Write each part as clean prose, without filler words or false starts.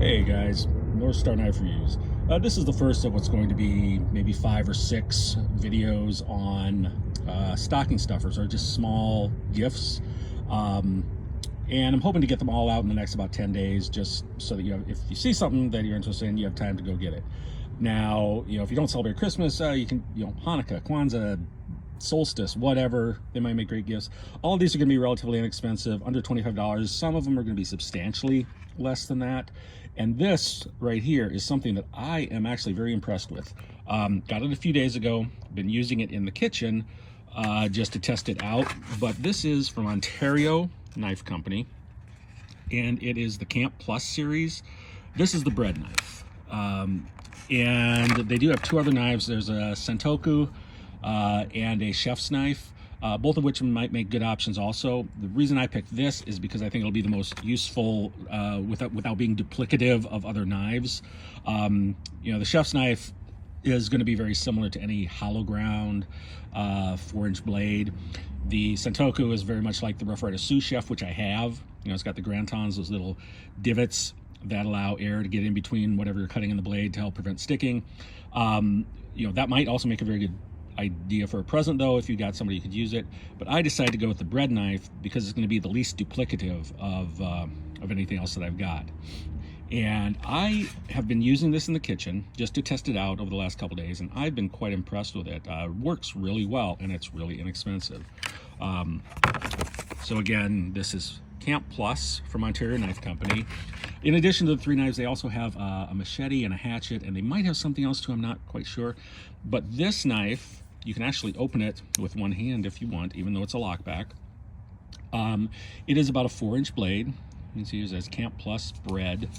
Hey guys, North Star Knife Reviews. This is the first of what's going to be maybe 5 or 6 videos on stocking stuffers, or just small gifts. And I'm hoping to get them all out in the next about 10 days, just so that if you see something that you're interested in, you have time to go get it. Now, if you don't celebrate Christmas, you can, Hanukkah, Kwanzaa, solstice, whatever, they might make great gifts. All of these are going to be relatively inexpensive, under $25. Some of them are going to be substantially less than that. And this right here is something that I am actually very impressed with. Got it a few days ago, been using it in the kitchen just to test it out. But this is from Ontario Knife Company, and it is the Camp Plus series. This is the bread knife. And they do have 2 other knives. There's a Sentoku and a chef's knife, both of which might make good options also. The reason I picked this is because I think it'll be the most useful without being duplicative of other knives. The chef's knife is going to be very similar to any hollow ground 4-inch blade. The Sentoku is very much like the Rough Rider Sous Chef, which I have. It's got the grantons, those little divots that allow air to get in between whatever you're cutting in the blade to help prevent sticking. That might also make a very good idea for a present, though, if you got somebody who could use it. But I decided to go with the bread knife because it's going to be the least duplicative of anything else that I've got. And I have been using this in the kitchen just to test it out over the last couple days, and I've been quite impressed with it. Works really well, and it's really inexpensive. So again, this is Camp Plus from Ontario Knife Company. In addition to the 3 knives, they also have a machete and a hatchet, and they might have something else too, I'm not quite sure. But this knife, you can actually open it with one hand if you want, even though it's a lockback. It is about a 4-inch blade. You can see it says Camp Plus bread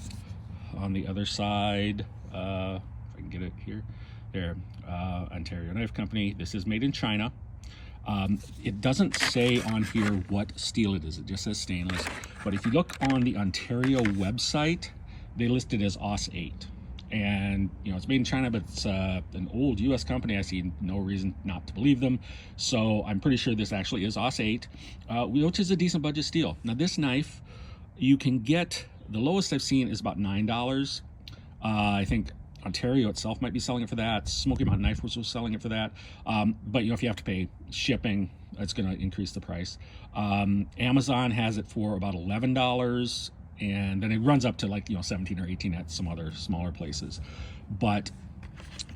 on the other side. If I can get it here. There, Ontario Knife Company. This is made in China. It doesn't say on here what steel it is. It just says stainless. But if you look on the Ontario website, they list it as AUS 8. And, it's made in China, but it's an old U.S. company. I see no reason not to believe them. So I'm pretty sure this actually is AUS 8, which is a decent budget steel. Now, this knife, you can get, the lowest I've seen is about $9. I think Ontario itself might be selling it for that. Smoky Mountain Knife was selling it for that. But if you have to pay shipping, it's going to increase the price. Amazon has it for about $11, and then it runs up to 17 or 18 at some other smaller places. But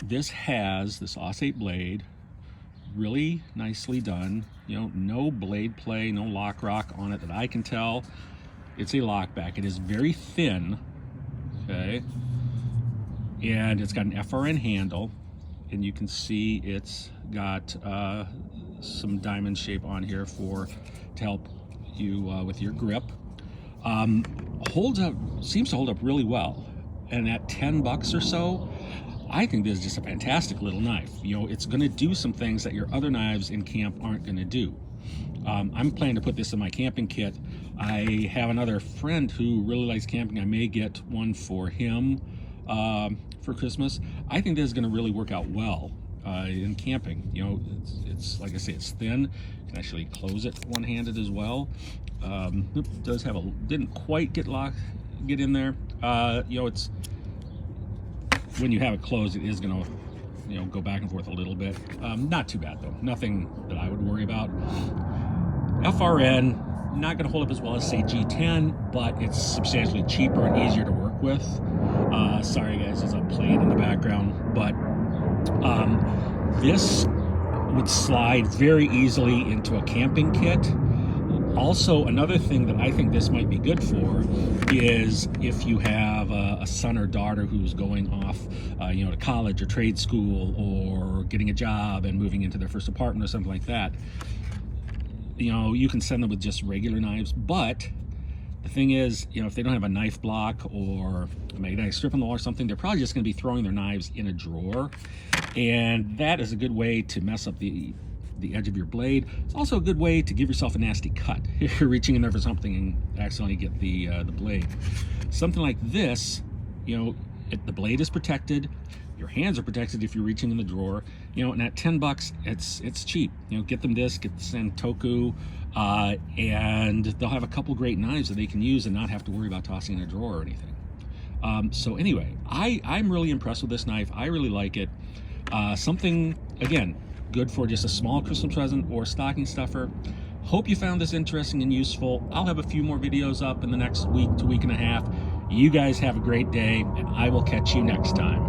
this has this AUS 8 blade, really nicely done. No blade play, no lock rock on it that I can tell. It's a lockback. It is very thin. Okay. And it's got an FRN handle, and you can see it's got some diamond shape on here to help you with your grip. Seems to hold up really well, and at $10 or so, I think this is just a fantastic little knife. It's going to do some things that your other knives in camp aren't going to do. I'm planning to put this in my camping kit. I have another friend who really likes camping. I may get one for him for Christmas. I think this is going to really work out well in camping. It's like I say, it's thin. You can actually close it one-handed as well. It does have didn't quite get in there. It's when you have it closed, it is going to go back and forth a little bit. Not too bad though. Nothing that I would worry about. FRN, not going to hold up as well as say G10, but it's substantially cheaper and easier to work with. Sorry guys, there's a plane in the background, but this would slide very easily into a camping kit. Also, another thing that I think this might be good for is if you have a son or daughter who's going off to college or trade school, or getting a job and moving into their first apartment or something like that. You can send them with just regular knives, but the thing is, if they don't have a knife block or a magnetic strip on the wall or something, they're probably just going to be throwing their knives in a drawer, and that is a good way to mess up the edge of your blade. It's also a good way to give yourself a nasty cut if you're reaching in there for something and accidentally get the blade. Something like this, the blade is protected. Your hands are protected if you're reaching in the drawer, and at $10, it's cheap. Get them this, get the Sentoku, and they'll have a couple great knives that they can use and not have to worry about tossing in a drawer or anything. So anyway, I'm really impressed with this knife. I really like it. Something, again, good for just a small Christmas present or stocking stuffer. Hope you found this interesting and useful. I'll have a few more videos up in the next week to week and a half. You guys have a great day, and I will catch you next time.